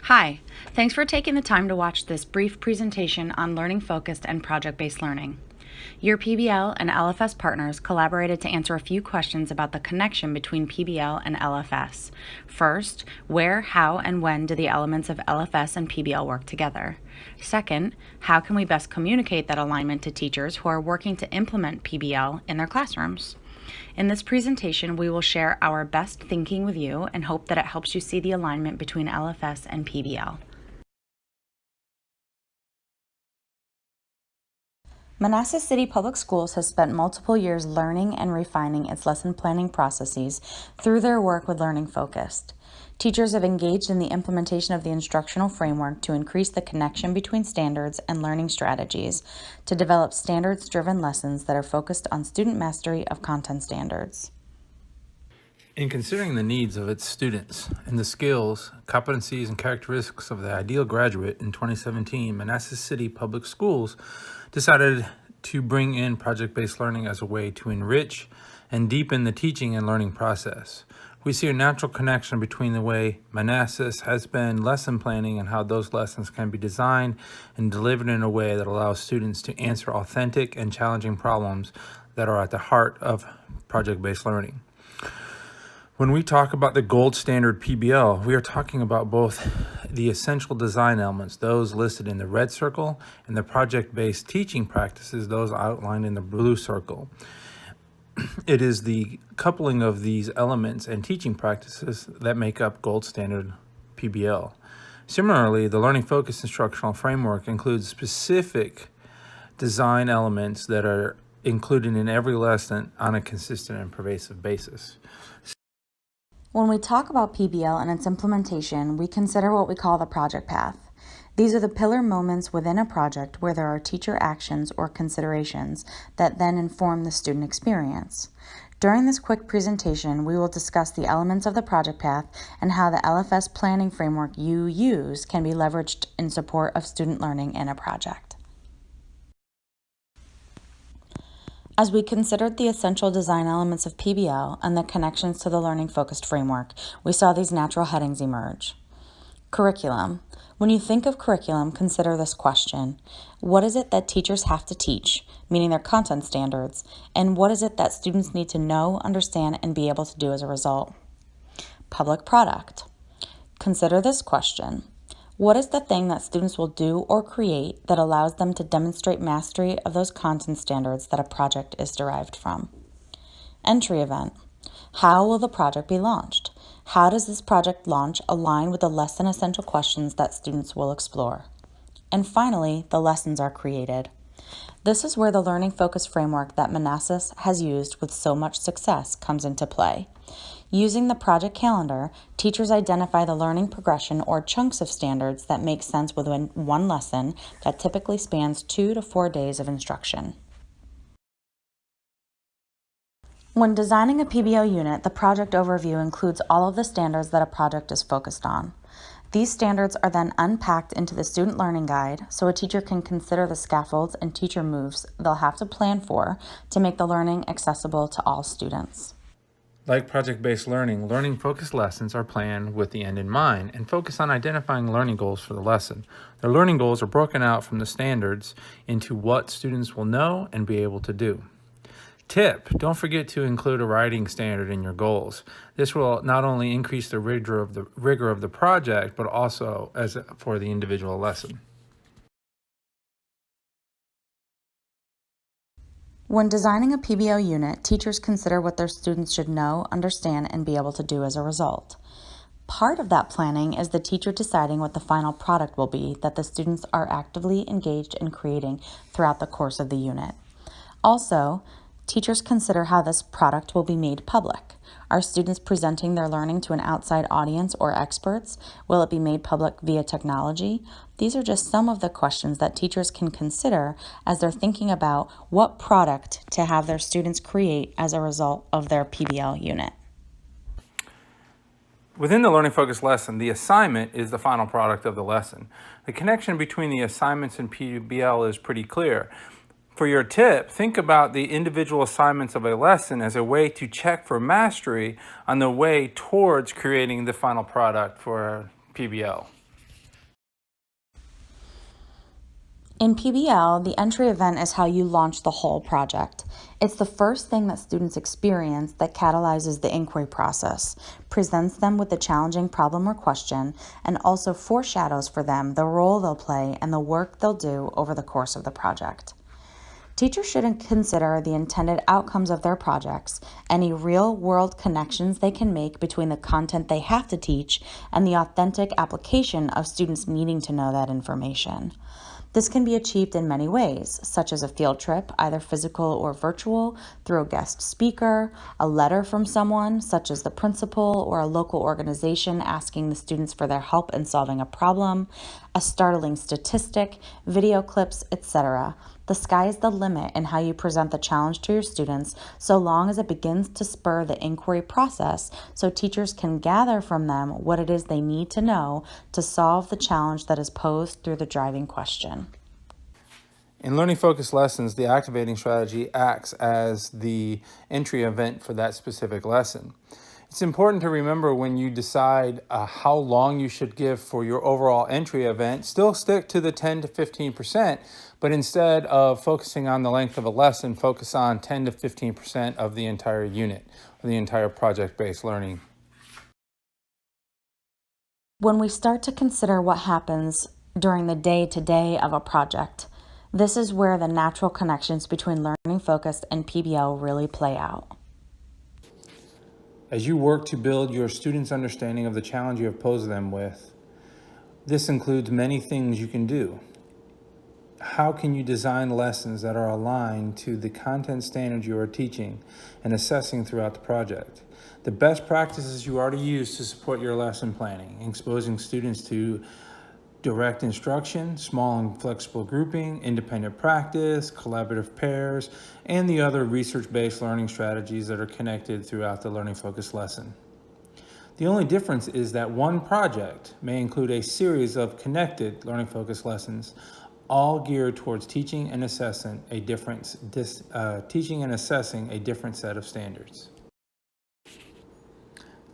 Hi, thanks for taking the time to watch this brief presentation on learning-focused and project-based learning. Your PBL and LFS partners collaborated to answer a few questions about the connection between PBL and LFS. First, where, how, and when do the elements of LFS and PBL work together? Second, how can we best communicate that alignment to teachers who are working to implement PBL in their classrooms? In this presentation, we will share our best thinking with you and hope that it helps you see the alignment between LFS and PBL. Manassas City Public Schools has spent multiple years learning and refining its lesson planning processes through their work with Learning Focused. Teachers have engaged in the implementation of the instructional framework to increase the connection between standards and learning strategies to develop standards-driven lessons that are focused on student mastery of content standards. In considering the needs of its students and the skills, competencies, and characteristics of the ideal graduate in 2017, Manassas City Public Schools decided to bring in project-based learning as a way to enrich and deepen the teaching and learning process. We see a natural connection between the way Manassas has been lesson planning and how those lessons can be designed and delivered in a way that allows students to answer authentic and challenging problems that are at the heart of project-based learning. When we talk about the gold standard PBL, we are talking about both the essential design elements, those listed in the red circle, and the project-based teaching practices, those outlined in the blue circle. It is the coupling of these elements and teaching practices that make up gold standard PBL. Similarly, the Learning Focused Instructional Framework includes specific design elements that are included in every lesson on a consistent and pervasive basis. When we talk about PBL and its implementation, we consider what we call the project path. These are the pillar moments within a project where there are teacher actions or considerations that then inform the student experience. During this quick presentation, we will discuss the elements of the project path and how the LFS planning framework you use can be leveraged in support of student learning in a project. As we considered the essential design elements of PBL and the connections to the learning-focused framework, we saw these natural headings emerge. Curriculum. When you think of curriculum, consider this question. What is it that teachers have to teach, meaning their content standards, and what is it that students need to know, understand, and be able to do as a result? Public product. Consider this question. What is the thing that students will do or create that allows them to demonstrate mastery of those content standards that a project is derived from? Entry event. How will the project be launched? How does this project launch align with the lesson essential questions that students will explore? And finally, the lessons are created. This is where the learning focus framework that Manassas has used with so much success comes into play. Using the project calendar, teachers identify the learning progression or chunks of standards that make sense within one lesson that typically spans 2 to 4 days of instruction. When designing a PBL unit, the project overview includes all of the standards that a project is focused on. These standards are then unpacked into the student learning guide so a teacher can consider the scaffolds and teacher moves they'll have to plan for to make the learning accessible to all students. Like project-based learning, learning-focused lessons are planned with the end in mind and focus on identifying learning goals for the lesson. The learning goals are broken out from the standards into what students will know and be able to do. Tip, don't forget to include a writing standard in your goals. This will not only increase the rigor of the project, but also for the individual lesson. When designing a PBL unit, teachers consider what their students should know, understand, and be able to do as a result. Part of that planning is the teacher deciding what the final product will be that the students are actively engaged in creating throughout the course of the unit. Also, teachers consider how this product will be made public. Are students presenting their learning to an outside audience or experts? Will it be made public via technology? These are just some of the questions that teachers can consider as they're thinking about what product to have their students create as a result of their PBL unit. Within the learning focused lesson, the assignment is the final product of the lesson. The connection between the assignments and PBL is pretty clear. For your tip, think about the individual assignments of a lesson as a way to check for mastery on the way towards creating the final product for PBL. In PBL, the entry event is how you launch the whole project. It's the first thing that students experience that catalyzes the inquiry process, presents them with a challenging problem or question, and also foreshadows for them the role they'll play and the work they'll do over the course of the project. Teachers should consider the intended outcomes of their projects, any real-world connections they can make between the content they have to teach and the authentic application of students needing to know that information. This can be achieved in many ways, such as a field trip, either physical or virtual, through a guest speaker, a letter from someone, such as the principal or a local organization asking the students for their help in solving a problem, a startling statistic, video clips, etc. The sky is the limit in how you present the challenge to your students, so long as it begins to spur the inquiry process so teachers can gather from them what it is they need to know to solve the challenge that is posed through the driving question. In learning-focused lessons, the activating strategy acts as the entry event for that specific lesson. It's important to remember when you decide how long you should give for your overall entry event, still stick to the 10 to 15%, but instead of focusing on the length of a lesson, focus on 10 to 15% of the entire unit, or the entire project-based learning. When we start to consider what happens during the day-to-day of a project, this is where the natural connections between learning focused and PBL really play out. As you work to build your students' understanding of the challenge you have posed them with, this includes many things you can do. How can you design lessons that are aligned to the content standards you are teaching and assessing throughout the project? The best practices you already use to support your lesson planning, exposing students to direct instruction, small and flexible grouping, independent practice, collaborative pairs, and the other research-based learning strategies that are connected throughout the learning-focused lesson. The only difference is that one project may include a series of connected learning-focused lessons, all geared towards teaching and assessing a different set of standards.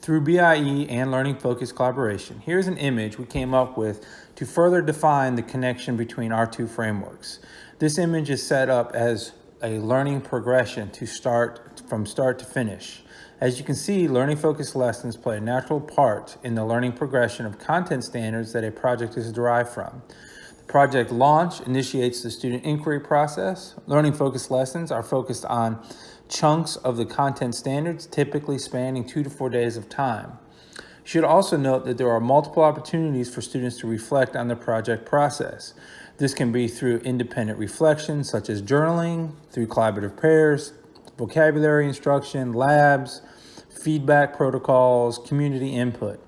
Through BIE and learning-focused collaboration, here's an image we came up with to further define the connection between our two frameworks. This image is set up as a learning progression from start to finish. As you can see, learning-focused lessons play a natural part in the learning progression of content standards that a project is derived from. The project launch initiates the student inquiry process. Learning-focused lessons are focused on chunks of the content standards, typically spanning 2 to 4 days of time. You should also note that there are multiple opportunities for students to reflect on the project process. This can be through independent reflection, such as journaling, through collaborative pairs, vocabulary instruction, labs, feedback protocols, community input,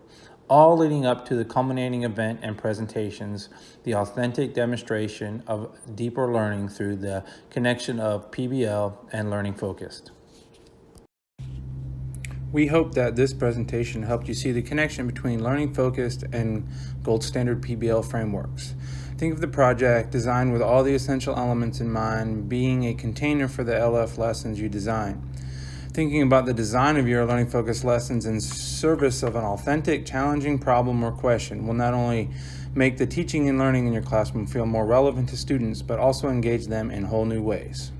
all leading up to the culminating event and presentations, the authentic demonstration of deeper learning through the connection of PBL and learning focused. We hope that this presentation helped you see the connection between learning focused and gold standard PBL frameworks. Think of the project designed with all the essential elements in mind, being a container for the LF lessons you design. Thinking about the design of your learning focused lessons in service of an authentic, challenging problem or question will not only make the teaching and learning in your classroom feel more relevant to students, but also engage them in whole new ways.